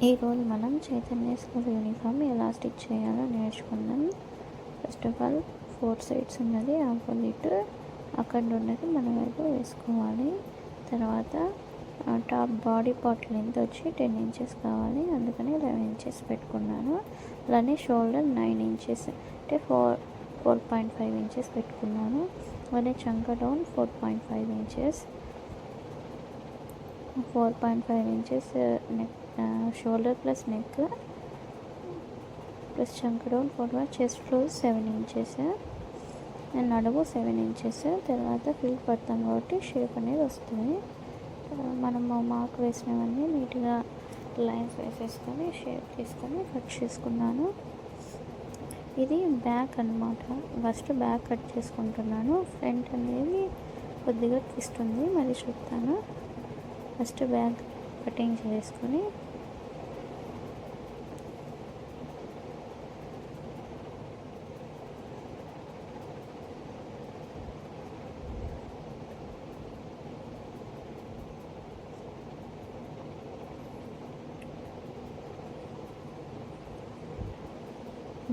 ఈరోజు మనం Chaitanya school uniform ఎలా స్టిచ్ చేయాలో నేర్చుకుందాం. ఫస్ట్ ఆఫ్ ఆల్ 4 సైడ్స్ ఉన్నది ఆపోజిట్ అక్కడ ఉన్నది మన వైపు వేసుకోవాలి. తర్వాత టాప్ బాడీ పార్ట్ లెంత్ వచ్చి 10 ఇంచెస్ కావాలి, అందుకని 11 ఇంచెస్ పెట్టుకున్నాను. అలానే షోల్డర్ 9 ఇంచెస్ అంటే 4.5 ఇంచెస్ పెట్టుకున్నాను. అలానే చంక down 4.5 inches, 4.5 inches neck shoulder plus neck plus చంక down 4, chest floor 7 inches and నడుము 7 ఇంచెస్. తర్వాత ఫిల్ పడతాం కాబట్టి షేప్ అనేది వస్తుంది. మనము మార్క్ వేసినవన్నీ నీట్గా లైన్స్ వేసేసుకొని షేప్ తీసుకొని కట్ చేసుకున్నాను. ఇది బ్యాక్ అన్నమాట. ఫస్ట్ బ్యాక్ కట్ చేసుకుంటున్నాను. ఫ్రంట్ అనేది కొద్దిగా ట్విస్ట్ ఉంది, మరి చెప్తాను. ఫస్ట్ బ్యాక్ కటింగ్ చేసుకొని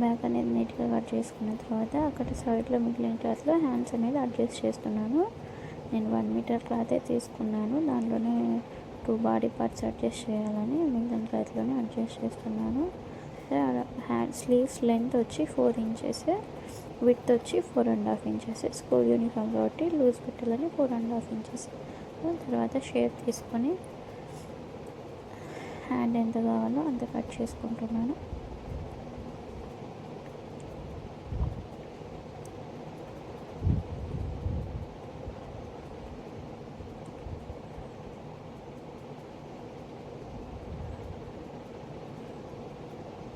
బ్యాక్ అనేది నీట్గా కట్ చేసుకున్న తర్వాత అక్కడ సైడ్లో మిగిలిన క్లాత్లో హ్యాండ్స్ అనేది అడ్జస్ట్ చేస్తున్నాను. నేను 1 మీటర్ క్లాతే తీసుకున్నాను, దాంట్లోనే 2 బాడీ పార్ట్స్ అడ్జస్ట్ చేయాలని మిగిలిన క్లాత్లోనే అడ్జస్ట్ చేస్తున్నాను. హ్యాండ్ స్లీవ్స్ లెంత్ వచ్చి 4 ఇంచెస్, విడ్త్ వచ్చి 4.5 ఇంచెస్. స్కూల్ యూనిఫామ్ కాబట్టి లూజ్ పెట్టాలని 4.5 ఇంచెస్. తర్వాత షేప్ తీసుకొని హ్యాండ్ ఎంత కావాలో అంత కట్ చేసుకుంటున్నాను.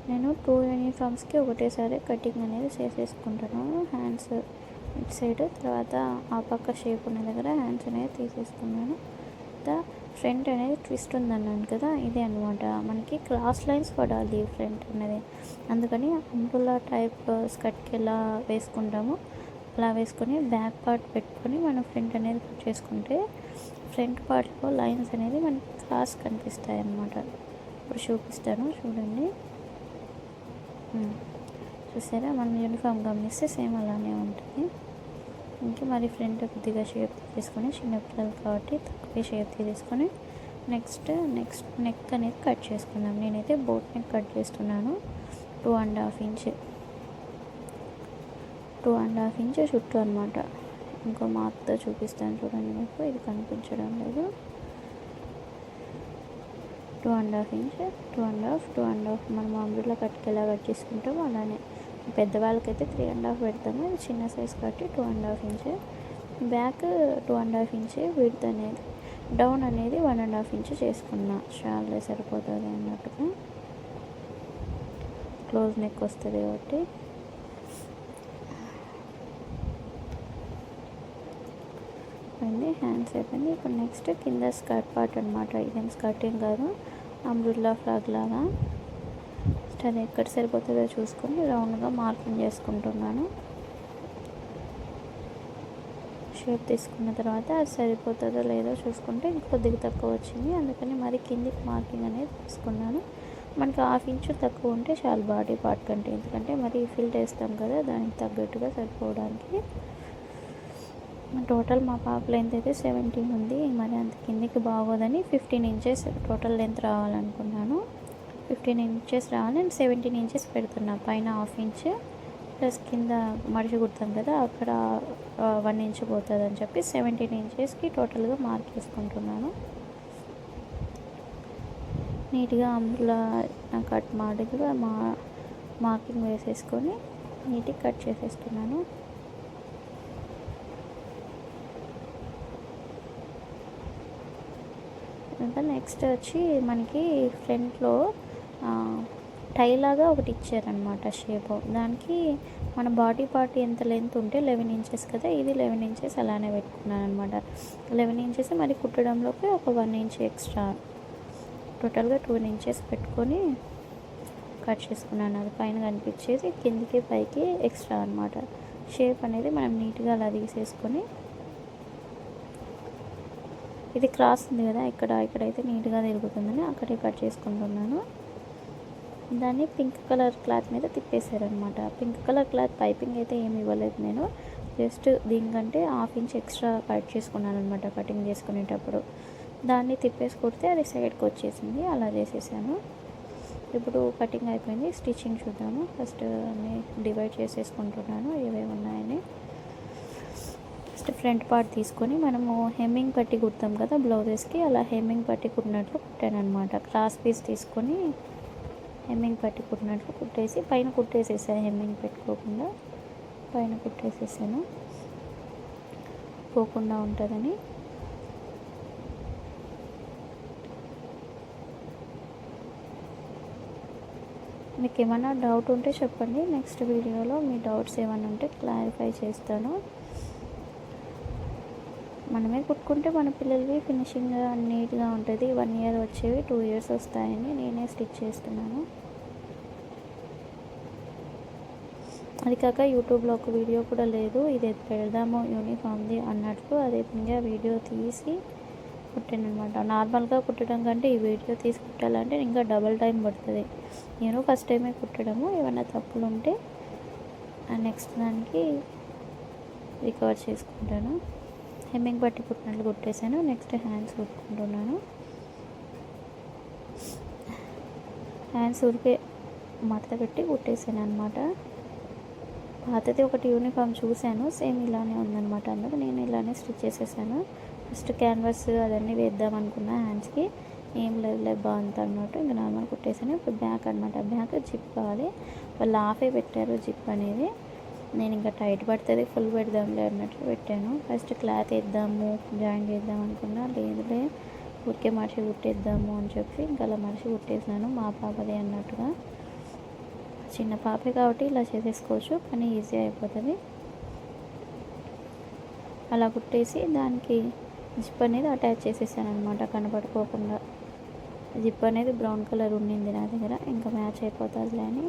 నేను 2 యూనిఫామ్స్కి ఒకటేసారి కటింగ్ అనేది చేసేసుకుంటున్నాను. హ్యాండ్స్ ఇటు సైడ్, తర్వాత ఆ పక్క షేప్ ఉన్న దగ్గర హ్యాండ్స్ అనేది తీసేసుకున్నాను. ఫ్రంట్ అనేది ట్విస్ట్ ఉందన్నాను కదా, ఇదే అనమాట. మనకి క్రాస్ లైన్స్ పడాలి ఫ్రంట్ అనేది, అందుకని అంబ్రెల్లా టైప్ స్కర్ట్కి ఎలా వేసుకుంటామో అలా వేసుకొని బ్యాక్ పార్ట్ పెట్టుకొని మనం ఫ్రంట్ అనేది కట్ చేసుకుంటే ఫ్రంట్ పార్ట్లో లైన్స్ అనేది మనకి క్రాస్ కనిపిస్తాయి అన్నమాట. ఇప్పుడు చూపిస్తాను చూడండి. చూసారా, మనం యూనిఫామ్ గమనిస్తే సేమ్ అలానే ఉంటుంది. ఇంకా మరి ఫ్రంట్ కొద్దిగా షేప్ తీసుకొని, చిన్నపిల్లలు కాబట్టి తక్కువ షేప్ తీసుకొని నెక్స్ట్ నెక్ అనేది కట్ చేసుకుందాం. నేనైతే బోట్ నెక్ కట్ చేస్తున్నాను. 2.5 ఇంచ్, 2.5 ఇంచ్ చుట్టూ అనమాట. ఇంకో మార్క్తో చూపిస్తాను చూడండి, మీకు ఇది కనిపించడం లేదు. 2.5 ఇంచ్, 2.5 మనం అంబ్రెల్లా కట్కి ఎలా కట్ చేసుకుంటామో అలానే. పెద్దవాళ్ళకైతే 3.5 పెడతాము, ఇది చిన్న సైజ్ కాబట్టి 2.5 ఇంచ్. బ్యాక్ 2.5 ఇంచ్, విడ్త్ అనేది డౌన్ అనేది 1.5 ఇంచ్ చేసుకున్నా, షాల్లో సరిపోతుంది అన్నట్టుగా. క్లోజ్ నెక్ వస్తుంది కాబట్టి. హ్యాండ్స్ అయిపోయింది. ఇప్పుడు నెక్స్ట్ కింద స్కర్ట్ పార్ట్ అనమాట. ఇదేం స్కర్టింగ్ కాదు, అంబ్రెల్లా ఫ్రాక్ లాగా. అది ఎక్కడ సరిపోతుందో చూసుకొని రౌండ్గా మార్కింగ్ చేసుకుంటున్నాను. షేప్ తీసుకున్న తర్వాత అది సరిపోతుందో లేదో చూసుకుంటే ఇంకొద్దిగా తక్కువ వచ్చింది, అందుకని మరి కిందికి మార్కింగ్ అనేది తీసుకున్నాను. మనకి 1/2 ఇంచ్ తక్కువ ఉంటే చాలు బాడీ పార్ట్ కంటే, ఎందుకంటే మరి ఫిల్ట్ వేస్తాం కదా, దానికి తగ్గట్టుగా సరిపోవడానికి. టోటల్ మా పాప లెంత్ అయితే 17 ఉంది, మరి అంత కిందికి బాగోదని 15 ఇంచెస్ టోటల్ లెంత్ రావాలనుకున్నాను. 15 ఇంచెస్ రావాలి, నేను 17 ఇంచెస్ పెడుతున్నా. పైన 1/2 ఇంచ్ ప్లస్ కింద మడిచి కుడతాం కదా, అక్కడ 1 ఇంచ్ పోతుంది అని చెప్పి 17 ఇంచెస్కి టోటల్గా మార్క్ చేసుకుంటున్నాను. నీట్గా అంబ్రెల్లా కట్ మాదిరిగా మార్కింగ్ వేసేసుకొని నీట్గా కట్ చేసేస్తున్నాను. నెక్స్ట్ వచ్చి మనకి ఫ్రంట్లో టైలాగా ఒకటి ఇచ్చారనమాట షేప్. దానికి మన బాడీ పార్ట్ ఎంత లెంత్ ఉంటే 11 ఇంచెస్ కదా, ఇది 11 ఇంచెస్ అలానే పెట్టుకున్నాను అనమాట. 11 ఇంచెస్ మరి కుట్టడంలోకి ఒక 1 ఇంచ్ ఎక్స్ట్రా, టోటల్గా 2 ఇంచెస్ పెట్టుకొని కట్ చేసుకున్నాను. అది పైన కనిపించేది కిందికి పైకి ఎక్స్ట్రా అనమాట. షేప్ అనేది మనం నీట్గా అలా తీసేసుకొని, ఇది క్రాస్ ఉంది కదా, ఇక్కడైతే నీట్గా తిరుగుతుందని అక్కడే కట్ చేసుకుంటున్నాను. దాన్ని పింక్ కలర్ క్లాత్ మీద తిప్పేశారనమాట. పింక్ కలర్ క్లాత్ పైపింగ్ అయితే ఏమి ఇవ్వలేదు నేను, జస్ట్ దీనికంటే 1/2 ఇంచ్ ఎక్స్ట్రా కట్ చేసుకున్నాను అనమాట కటింగ్ చేసుకునేటప్పుడు. దాన్ని తిప్పేసి కుడితే అది సైడ్కి వచ్చేసింది. అలా చేసేసాను. ఇప్పుడు కటింగ్ అయిపోయింది. స్టిచ్చింగ్ చూద్దాము. ఫస్ట్ అన్నీ డివైడ్ చేసేసుకుంటున్నాను ఏవేవి ఉన్నాయని. ఫస్ట్ ఫ్రంట్ పార్ట్ తీసుకొని మనము హెమ్మింగ్ పట్టి కుడతాం కదా బ్లౌజెస్కి, అలా హెమ్మింగ్ పట్టి కుట్టినట్లు కుట్టాను అనమాట. క్రాస్ పీస్ తీసుకొని హెమ్మింగ్ పట్టి కుట్టినట్లు కుట్టేసి పైన కుట్టేసేసాను. హెమ్మింగ్ పెట్టుకోకుండా పైన కుట్టేసేసాను, పోకుండా ఉంటుందని. మీకు ఏమైనా డౌట్ ఉంటే చెప్పండి, నెక్స్ట్ వీడియోలో మీ డౌట్స్ ఏమైనా ఉంటే క్లారిఫై చేస్తాను. మనమే కుట్టుకుంటే మన పిల్లలవి ఫినిషింగ్ నీట్గా ఉంటుంది. 1 ఇయర్ వచ్చేవి 2 ఇయర్స్ వస్తాయని నేనే స్టిచ్ చేస్తున్నాను. అది కాక యూట్యూబ్లో ఒక వీడియో కూడా లేదు, ఇది పెడదాము యూనిఫామ్ది అన్నట్లు. అది ఇంకా వీడియో తీసి కుట్టాను అనమాట. నార్మల్గా కుట్టడం కంటే ఈ వీడియో తీసి కుట్టాలంటే ఇంకా డబల్ టైం పడుతుంది. నేను ఫస్ట్ టైమే కుట్టడము, ఏమైనా తప్పులు ఉంటే నెక్స్ట్ దానికి రికవర్ చేసుకుంటాను. హెమ్మింగ్ పట్టి కుట్టినట్లు కుట్టేసాను. నెక్స్ట్ హ్యాండ్స్ కుట్టుకుంటున్నాను. హ్యాండ్స్ ఊరికే మడత పెట్టి కుట్టేసాను అనమాట. పాతది ఒకటి యూనిఫామ్ చూశాను, సేమ్ ఇలానే ఉందన్నమాట. అందుకు నేను ఇలానే స్టిచ్ చేసేసాను. ఫస్ట్ క్యాన్వాస్ అదన్నీ వేద్దాం అనుకున్నా హ్యాండ్స్కి, ఏం లేదు బాగుంది అన్నట్టు ఇంకా నార్మల్ కుట్టేసాను. ఇప్పుడు బ్యాక్ అనమాట. బ్యాక్ జిప్ కావాలి, వాళ్ళు హాఫే పెట్టారు జిప్ అనేది. నేను ఇంకా టైట్ పడుతుంది ఫుల్ పెడదాంలే అన్నట్లు పెట్టాను. ఫస్ట్ క్లాత్ వేద్దాము జాయిన్ చేద్దాం అనుకున్నా, లేదులే ఊరికే మనిషి కుట్టేద్దాము అని చెప్పి ఇంకా అలా మనిషి కుట్టేసినాను. మా పాపది అన్నట్టుగా, చిన్న పాపే కాబట్టి ఇలా చేసేసుకోవచ్చు, పని ఈజీ అయిపోతుంది. అలా కుట్టేసి దానికి జిప్ అనేది అటాచ్ చేసేసాను అనమాట కనపడుకోకుండా. జిప్ అనేది బ్రౌన్ కలర్ ఉండింది నా దగ్గర, ఇంకా మ్యాచ్ అయిపోతుందిలే అని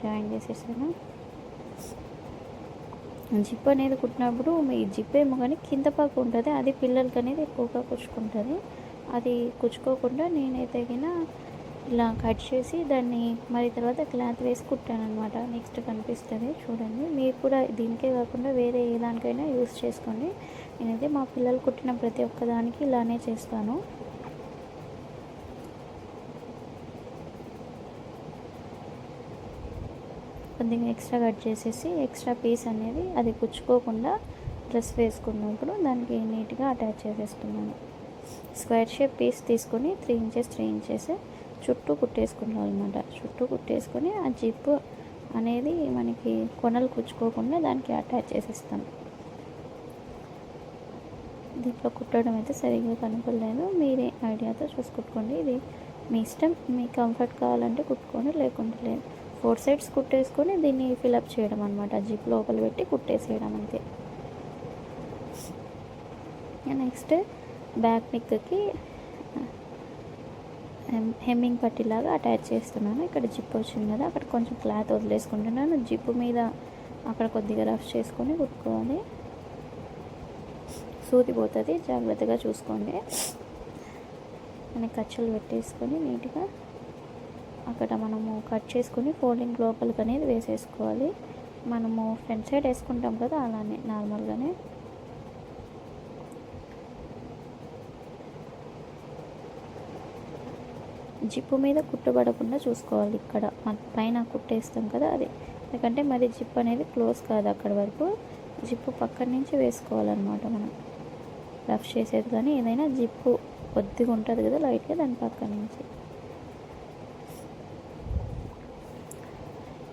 జాయిన్ చేసేసాను. జిప్ అనేది కుట్టినప్పుడు మీ జిప్ ఏమో కానీ కింద పాకు ఉంటుంది, అది పిల్లలకి అనేది ఎక్కువగా కుచ్చుకుంటుంది. అది కుచ్చుకోకుండా నేనైతే ఇలా కట్ చేసి దాన్ని మరి తర్వాత క్లాత్ వేసి కుట్టాను అనమాట. నెక్స్ట్ కనిపిస్తుంది చూడండి. మీరు కూడా దీనికే కాకుండా వేరే ఏ దానికైనా యూస్ చేసుకోండి. నేనైతే మా పిల్లలు కుట్టిన ప్రతి ఒక్కదానికి ఇలానే చేస్తాను. కొద్దిగా ఎక్స్ట్రా కట్ చేసేసి ఎక్స్ట్రా పీస్ అనేది అది కుచ్చుకోకుండా డ్రెస్ వేసుకున్నప్పుడు దానికి నీట్గా అటాచ్ చేసేసుకున్నాను. స్క్వేర్ షేప్ పీస్ తీసుకొని 3 ఇంచెస్ 3 ఇంచెస్ చుట్టూ కుట్టేసుకున్నాం అనమాట. చుట్టూ కుట్టేసుకొని ఆ జిప్ అనేది మనకి కొనలు కుచ్చుకోకుండా దానికి అటాచ్ చేసేస్తాం. దీంట్లో కుట్టడం అయితే సరిగ్గా కనపడలేదు, మీరే ఐడియాతో చూసుకుట్టుకోండి. ఇది మీ ఇష్టం, మీ కంఫర్ట్ కావాలంటే కుట్టుకోండి, లేకుంటే లేదు. 4 సైడ్స్ కుట్టేసుకొని దీన్ని ఫిలప్ చేయడం అనమాట. జిప్ లోపల పెట్టి కుట్టేసేయడం అంతే. నెక్స్ట్ బ్యాక్ నెక్కి హెమ్మింగ్ పట్టిలాగా అటాచ్ చేస్తున్నాను. ఇక్కడ జిప్ వచ్చింది కదా, అక్కడ కొంచెం క్లాత్ వదిలేసుకుంటున్నాను. జిప్ మీద అక్కడ కొద్దిగా రఫ్ చేసుకొని కుట్టుకోవాలి, సూది పోతుంది, జాగ్రత్తగా చూసుకోండి. ఖర్చులు పెట్టేసుకొని నీట్గా అక్కడ మనము కట్ చేసుకొని ఫోల్డింగ్ లోపలికి అనేది వేసేసుకోవాలి. మనము ఫ్రంట్ సైడ్ వేసుకుంటాం కదా అలానే నార్మల్గానే. జిప్పు మీద కుట్టుబడకుండా చూసుకోవాలి. ఇక్కడ పైన కుట్టేస్తాం కదా అది, ఎందుకంటే మరి జిప్ అనేది క్లోజ్ కాదు అక్కడ వరకు. జిప్పు పక్కన నుంచి వేసుకోవాలన్నమాట. మనం రఫ్ చేసేది కానీ ఏదైనా జిప్పు కొద్దిగా ఉంటుంది కదా లైట్గా, దాని పక్కన నుంచి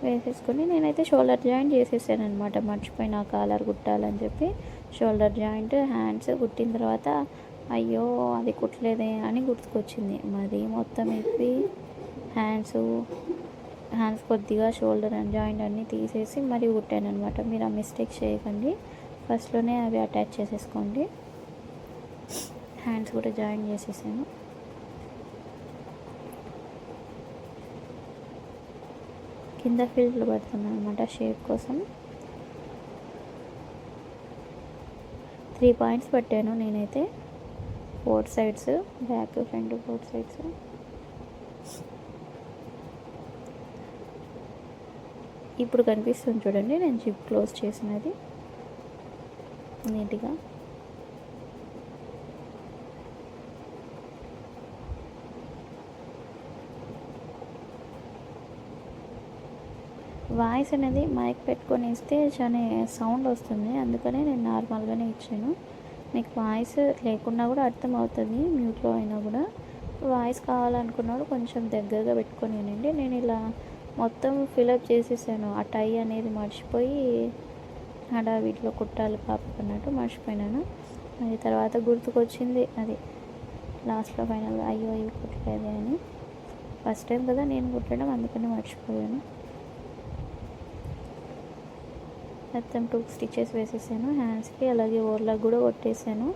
వేసేసుకొని నేనైతే షోల్డర్ జాయింట్ చేసేసాను అనమాట. మర్చిపోయిన కాలర్ కుట్టాలని చెప్పి షోల్డర్ జాయింట్ హ్యాండ్స్ కుట్టిన తర్వాత అయ్యో అది కుట్టలేదే అని గుర్తుకొచ్చింది. మరి మొత్తం ఇప్పి హ్యాండ్స్ కొద్దిగా షోల్డర్ అండ్ జాయింట్ అన్నీ తీసేసి మరీ కుట్టాను అనమాట. మీరు ఆ మిస్టేక్ చేయకండి, ఫస్ట్లోనే అవి అటాచ్ చేసేసుకోండి. హ్యాండ్స్ కూడా జాయిన్ చేసేసాను. కింద ఫిల్ట్లు పెడుతున్నాను అనమాట షేప్ కోసం. 3 పాయింట్స్ పెట్టాను నేనైతే, 4 సైడ్స్, బ్యాక్ ఫ్రంట్ 4 సైడ్స్. ఇప్పుడు కనిపిస్తుంది చూడండి, నేను జిప్ క్లోజ్ చేసినది నీట్గా. వాయిస్ అనేది మైక్ పెట్టుకొని ఇస్తే చాలా సౌండ్ వస్తుంది, అందుకనే నేను నార్మల్గానే ఇచ్చాను. మీకు వాయిస్ లేకున్నా కూడా అర్థమవుతుంది, మ్యూట్లో అయినా కూడా. వాయిస్ కావాలనుకున్నాడు కొంచెం దగ్గరగా పెట్టుకొని వినండి. నేను ఇలా మొత్తం ఫిలప్ చేసేసాను. ఆ టై అనేది మర్చిపోయి వీటిలో కుట్టాలి పాపకు అన్నట్టు మర్చిపోయినాను. అది తర్వాత గుర్తుకొచ్చింది, అది లాస్ట్లో ఫైనల్గా అయ్యో ఇవి కుట్టలేదు అని. ఫస్ట్ టైం కదా నేను కుట్టడం, అందుకని మర్చిపోయాను. మొత్తం 2 స్టిచెస్ వేసేసాను హ్యాండ్స్కి, అలాగే ఓర్లకు కూడా కొట్టేసాను.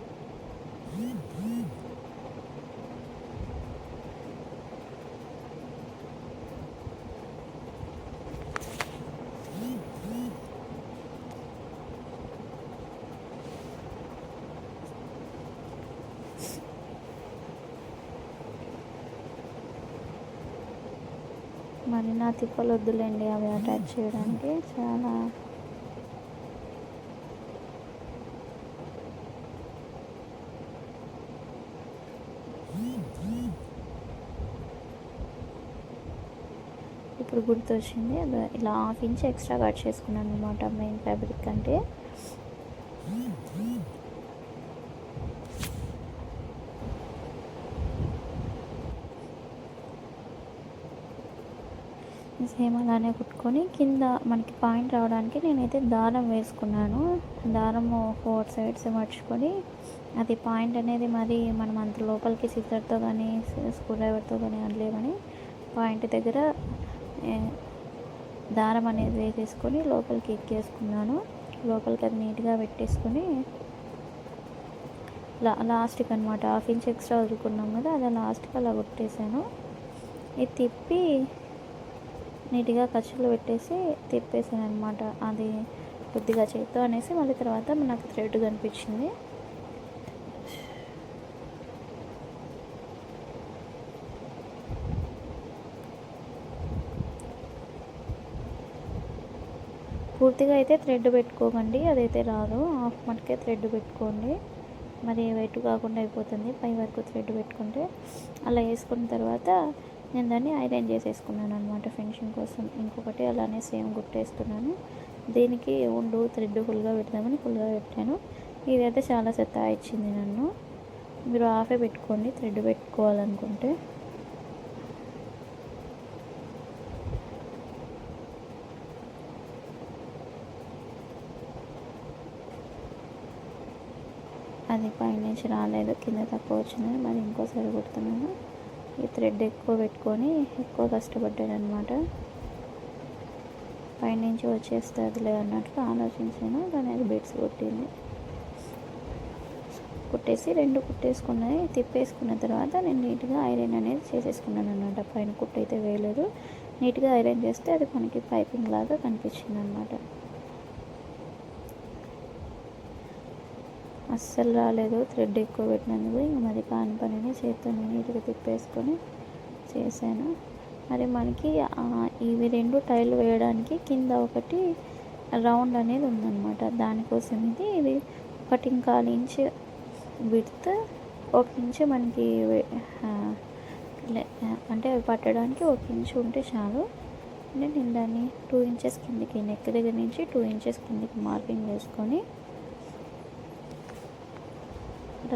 మరి నా తిప్పలు వద్దులేండి అవి అటాచ్ చేయడానికి, చాలా ఇప్పుడు గుర్తొచ్చింది. ఇలా 1/2 ఇంచ్ ఎక్స్ట్రా కట్ చేసుకున్నాను అనమాట మెయిన్ ఫ్యాబ్రిక్ అంటే. సేమ్ అలానే కుట్టుకొని కింద మనకి పాయింట్ రావడానికి నేనైతే దారం వేసుకున్నాను. దారము 4 సైడ్స్ మర్చుకొని, అది పాయింట్ అనేది మరి మనం అంత లోపలికి సిజర్తో కానీ స్క్రూ డ్రైవర్తో కానీ అనలేమని పాయింట్ దగ్గర దారం అనేది వేసేసుకొని లోపలికి ఎక్కేసుకున్నాను. లోపలికి అది నీట్గా పెట్టేసుకొని లాస్ట్కి అనమాట 1/2 ఇంచ్ ఎక్స్ట్రా వదులుకున్నాం కదా, అది లాస్ట్కి అలా కొట్టేసాను. ఇది తిప్పి నీట్గా ఖర్చులు పెట్టేసి తిప్పేసాను అనమాట. అది కొద్దిగా చేత్తో అనేసి మళ్ళీ తర్వాత నాకు థ్రెడ్ కనిపించింది. పూర్తిగా అయితే థ్రెడ్ పెట్టుకోకండి, అదైతే రాదు. హాఫ్ మటుకే థ్రెడ్ పెట్టుకోండి, మరి వెయిట్ కాకుండా అయిపోతుంది పై వరకు థ్రెడ్ పెట్టుకుంటే. అలా వేసుకున్న తర్వాత నేను దాన్ని ఐరన్ చేసేసుకున్నాను అనమాట ఫినిషింగ్ కోసం. ఇంకొకటి అలానే సేమ్ గుట్టేస్తున్నాను. దీనికి థ్రెడ్ ఫుల్గా పెడదామని ఫుల్గా పెట్టాను. ఇదైతే చాలా సతాయించింది నన్ను. మీరు హాఫే పెట్టుకోండి థ్రెడ్ పెట్టుకోవాలనుకుంటే. అది పైనుంచి రాలేదు, కింద తక్కువ వచ్చిందని మరి ఇంకోసారి కుడుతున్నాను. ఈ థ్రెడ్ ఎక్కువ పెట్టుకొని ఎక్కువ కష్టపడ్డాను అనమాట. పైనుంచి వచ్చేస్తుందిలే అన్నట్లు ఆలోచించాను, కానీ అది బెడ్స్ కొట్టింది. కుట్టేసి 2 కుట్టేసుకున్నాయి. తిప్పేసుకున్న తర్వాత నేను నీట్గా ఐరన్ అనేది చేసేసుకున్నాను అనమాట. పైన కుట్టు అయితే వేయలేదు, నీట్గా ఐరన్ చేస్తే అది మనకి పైపింగ్ లాగా కనిపించింది అనమాట. అస్సలు రాలేదు థ్రెడ్ ఎక్కువ పెట్టినందుకు. ఇంక మరి కాని పనిని చేత్తో నీట్గా తిప్పేసుకొని చేశాను. మరి మనకి ఇవి 2 టైల్ వేయడానికి కింద ఒకటి రౌండ్ అనేది ఉందన్నమాట. దానికోసం ఇది 1.25 ఇంచ్ విడ్త్, 1 ఇంచ్ మనకి అంటే పట్టడానికి 1 ఇంచ్ ఉంటే చాలు. నేను దాన్ని 2 ఇంచెస్ కిందికి, నెక్ దగ్గర నుంచి 2 ఇంచెస్ కిందికి మార్కింగ్ వేసుకొని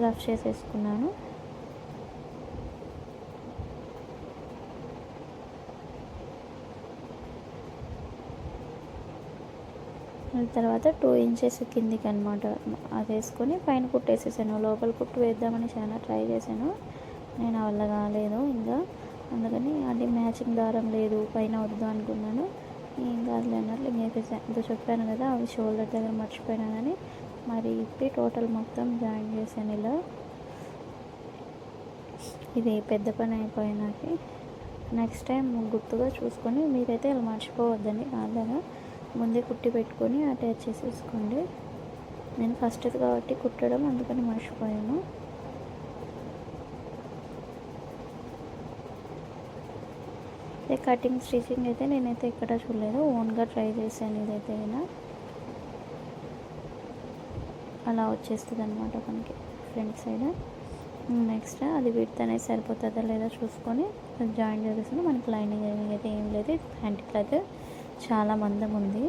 రఫ్ చేసేసుకున్నాను. తర్వాత 2 ఇంచెస్ కిందికి అనమాట అది వేసుకొని పైన కుట్టు వేసేసాను. లోపల కుట్టు వేద్దామని చాలా ట్రై చేశాను, నేను వల్ల కాలేదు ఇంకా. అందుకని అది మ్యాచింగ్ దారం లేదు, పైన వద్దు అనుకున్నాను. ఏం కాదులే అన్నట్లు ఇంకేసేసాను. చెప్పాను కదా అవి షోల్డర్ దగ్గర మర్చిపోయినా కానీ మరి ఇప్పి టోటల్ మొత్తం జాయిన్ చేశాను ఇలా. ఇది పెద్ద పని అయిపోయినాకి నెక్స్ట్ టైం గుర్తుగా చూసుకొని, మీరైతే ఇలా మర్చిపోవద్దండి, కాదా ముందే కుట్టి పెట్టుకొని అటాచ్ చేసేసుకోండి. నేను ఫస్ట్ కాబట్టి కుట్టడం, అందుకని మర్చిపోయాను. కటింగ్ స్టిచ్చింగ్ అయితే నేనైతే ఎక్కడ చూడలేదు, ఓన్గా ట్రై చేశాను. ఇదైతే అయినా అలా వచ్చేస్తుంది అనమాట మనకి ఫ్రంట్ సైడ్. నెక్స్ట్ అది విడ్త్ అనేది సరిపోతుందా లేదా చూసుకొని జాయిన్ చేసేసి మనకి లైనింగ్ అయితే ఏం లేదు. ప్యాంట్ క్లాత్ చాలా మందం ఉంది.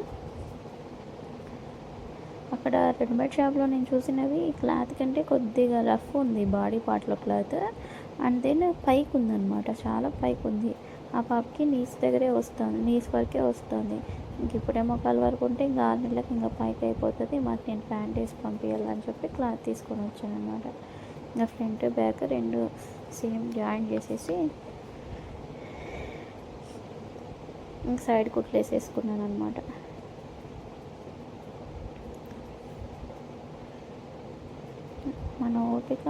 అక్కడ రెడీమేడ్ షాప్లో నేను చూసినవి క్లాత్ కంటే కొద్దిగా రఫ్ ఉంది బాడీ పార్ట్లో క్లాత్. అండ్ దెన్ పైకి ఉందన్నమాట, చాలా పైకి ఉంది. ఆ పాపకి నీస్ దగ్గరే వస్తుంది, నీస్ వరకే వస్తుంది. ఇంక ఇప్పుడే మొక్కల వరకు ఉంటే ఇంకా 6 నెలలకు ఇంకా పైకి అయిపోతుంది. మాకు నేను ప్యాంట్ వేసి పంపించాలని చెప్పి క్లాత్ తీసుకొని వచ్చాను అనమాట. ఇంకా ఫ్రంట్ బ్యాక్ రెండు సేమ్ జాయిన్ చేసేసి ఇంక సైడ్ కుట్లు వేసేసుకున్నాను అనమాట. మన ఓపిక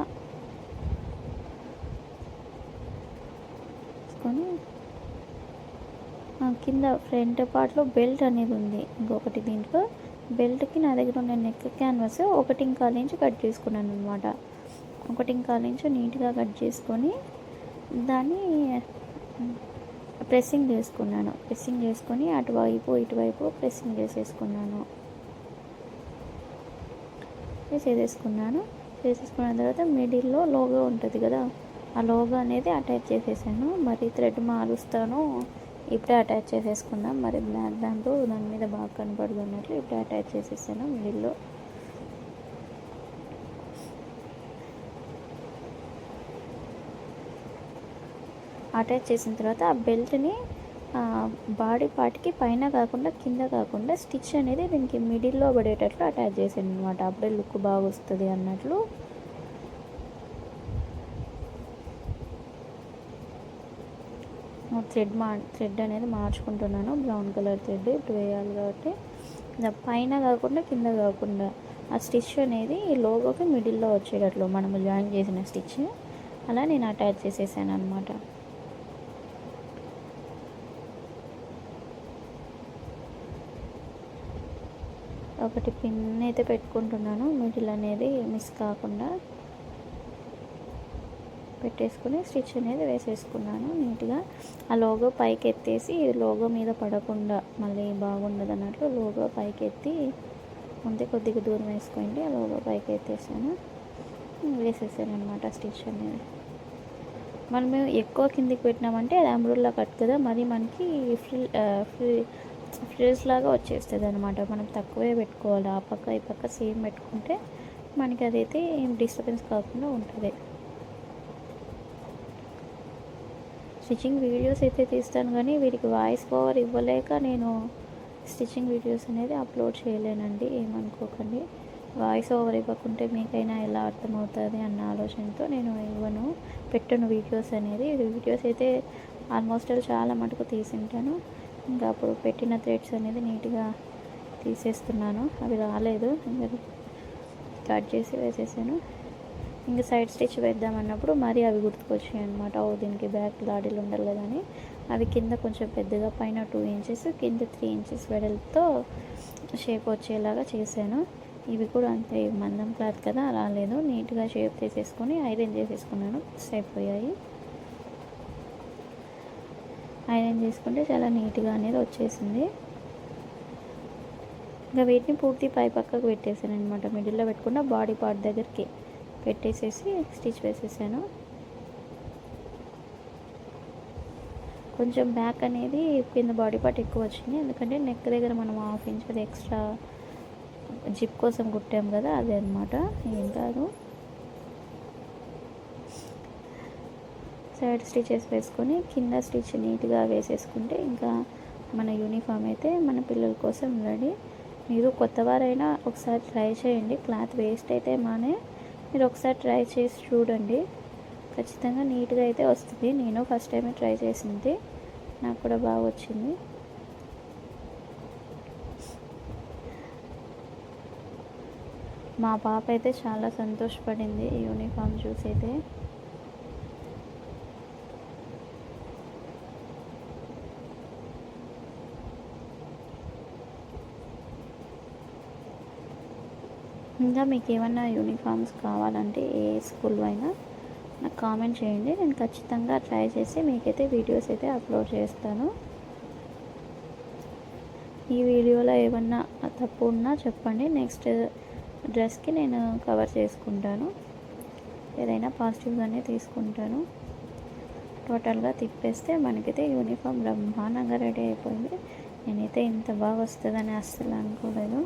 తీసుకొని కింద ఫ్రంట్ పార్ట్లో బెల్ట్ అనేది ఉంది. ఇంకొకటి దీంట్లో బెల్ట్కి నా దగ్గర ఉన్న నెక్ క్యాన్వాస్ 1.25 ఇంచ్ కట్ చేసుకున్నాను అనమాట. 1.25 ఇంచ్ నీట్గా కట్ చేసుకొని దాన్ని ప్రెస్సింగ్ చేసుకున్నాను. ప్రెస్సింగ్ చేసుకొని అటువైపు ఇటువైపు ప్రెస్సింగ్ చేసేసుకున్నాను. చేసేసుకున్న తర్వాత మిడిల్లో లోగో ఉంటుంది కదా, ఆ లోగో అనేది అటాచ్ చేసేసాను. మరి థ్రెడ్ మారుస్తాను, ఇప్పుడే అటాచ్ చేసేసుకుందాం. మరి బ్లాక్ దాంతో దాని మీద బాగా కనపడదు అన్నట్లు ఇప్పుడే అటాచ్ చేసేసాను మిడిల్లో. అటాచ్ చేసిన తర్వాత ఆ బెల్ట్ని బాడీ పార్ట్కి పైన కాకుండా కింద కాకుండా స్టిచ్ అనేది దీనికి మిడిల్లో పడేటట్లు అటాచ్ చేసాను అనమాట. అప్పుడే లుక్ బాగా వస్తుంది అన్నట్లు. థ్రెడ్ అనేది మార్చుకుంటున్నాను, బ్రౌన్ కలర్ థ్రెడ్ ఇప్పుడు వేయాలి కాబట్టి. పైన కాకుండా కింద కాకుండా ఆ స్టిచ్ అనేది ఈ లోగోకి మిడిల్లో వచ్చేటట్లు మనము జాయిన్ చేసిన స్టిచ్ అలా నేను అటాచ్ చేసేసాను అనమాట. ఒకటి పిన్ అయితే పెట్టుకుంటున్నాను, మిడిల్ అనేది మిస్ కాకుండా పెట్టేసుకుని స్టిచ్ అనేది వేసేసుకున్నాను నీట్గా. ఆ లోగో పైకి ఎత్తేసి లోగో మీద పడకుండా మళ్ళీ బాగుండదు అన్నట్లు లోగో పైకి ఎత్తి ముందే కొద్దిగా దూరం వేసుకోండి. ఆ లోగో పైకి ఎత్తేసాను, వేసేసాను అనమాట స్టిచ్ అనేది. మనం ఎక్కువ కిందికి పెట్టినామంటే అది అంబ్రెల్లా కట్ కదా, మరి మనకి ఫ్రిల్స్ లాగా వచ్చేస్తుంది అనమాట. మనం తక్కువే పెట్టుకోవాలి, ఆ పక్క ఈ పక్క సేమ్ పెట్టుకుంటే మనకి అదైతే ఏం డిస్టర్బెన్స్ కాకుండా ఉంటుంది. స్టిచ్చింగ్ వీడియోస్ అయితే తీస్తాను కానీ వీటికి వాయిస్ ఓవర్ ఇవ్వలేక నేను స్టిచ్చింగ్ వీడియోస్ అనేది అప్లోడ్ చేయలేనండి, ఏమనుకోకండి. వాయిస్ ఓవర్ ఇవ్వకుంటే మీకైనా ఎలా అర్థమవుతుంది అన్న ఆలోచనతో నేను పెట్టను వీడియోస్ అనేది. వీడియోస్ అయితే ఆల్మోస్ట్ చాలా మటుకు తీసింటాను. ఇంకా అప్పుడు పెట్టిన థ్రెడ్స్ అనేది నీట్గా తీసేస్తున్నాను, అవి రాలేదు, ఇంకా కట్ చేసి వేసేసాను. ఇంకా సైడ్ స్టిచ్ వేద్దామన్నప్పుడు మరి అవి గుర్తుకొచ్చాయి అనమాట. దీనికి బ్యాక్ లాడీలు ఉండాలి కానీ అవి కింద కొంచెం పెద్దగా, పైన 2 ఇంచెస్ కింద 3 ఇంచెస్ వెడల్తో షేప్ వచ్చేలాగా చేశాను. ఇవి కూడా అంతే, మందం క్లాత్ కదా రాలేదు. నీట్గా షేప్ తీసేసుకొని ఐరన్ చేసేసుకున్నాను, అయిపోయాయి. ఐరన్ చేసుకుంటే చాలా నీట్గా అనేది వచ్చేసింది. ఇంకా వీటిని పూర్తి పై పక్కకు పెట్టేసాను అనమాట. మిడిల్లో పెట్టుకున్న బాడీ పార్ట్ దగ్గరికి పెట్టేసేసి స్టిచ్ వేసేసాను. కొంచెం బ్యాక్ అనేది కింద బాడీ పార్ట్ ఎక్కువ వచ్చింది, ఎందుకంటే నెక్ దగ్గర మనం 1/2 ఇంచ్ అది ఎక్స్ట్రా జిప్ కోసం కుట్టాం కదా, అదే అనమాట, ఏం కాదు. సైడ్ స్టిచెస్ వేసుకొని కింద స్టిచ్ నీట్గా వేసేసుకుంటే ఇంకా మన యూనిఫామ్ అయితే మన పిల్లల కోసం రెడీ. మీరు కొత్తవారైనా ఒకసారి ట్రై చేయండి, క్లాత్ వేస్ట్ అయితే మీరు ఒకసారి ట్రై చేసి చూడండి, ఖచ్చితంగా నీట్గా అయితే వస్తుంది. నేను ఫస్ట్ టైమే ట్రై చేసింది, నాకు కూడా బాగా వచ్చింది. మా పాప అయితే చాలా సంతోషపడింది ఈ యూనిఫామ్ చూసి అయితే. ఇంకా మీకు ఏమన్నా యూనిఫామ్స్ కావాలంటే ఏ స్కూల్లో అయినా నాకు కామెంట్ చేయండి. నేను ఖచ్చితంగా ట్రై చేసి మీకైతే వీడియోస్ అయితే అప్లోడ్ చేస్తాను. ఈ వీడియోలో ఏమన్నా తప్పు ఉన్నా చెప్పండి. నెక్స్ట్ డ్రెస్కి నేను కవర్ చేసుకుంటాను. ఏదైనా పాజిటివ్గానే తీసుకుంటాను. టోటల్గా తిప్పేస్తే మనకైతే యూనిఫామ్ బ్రహ్మాండంగా రెడీ అయిపోయింది. నేనైతే ఇంత బాగా వస్తుందని అస్సలు అనుకోలేదు.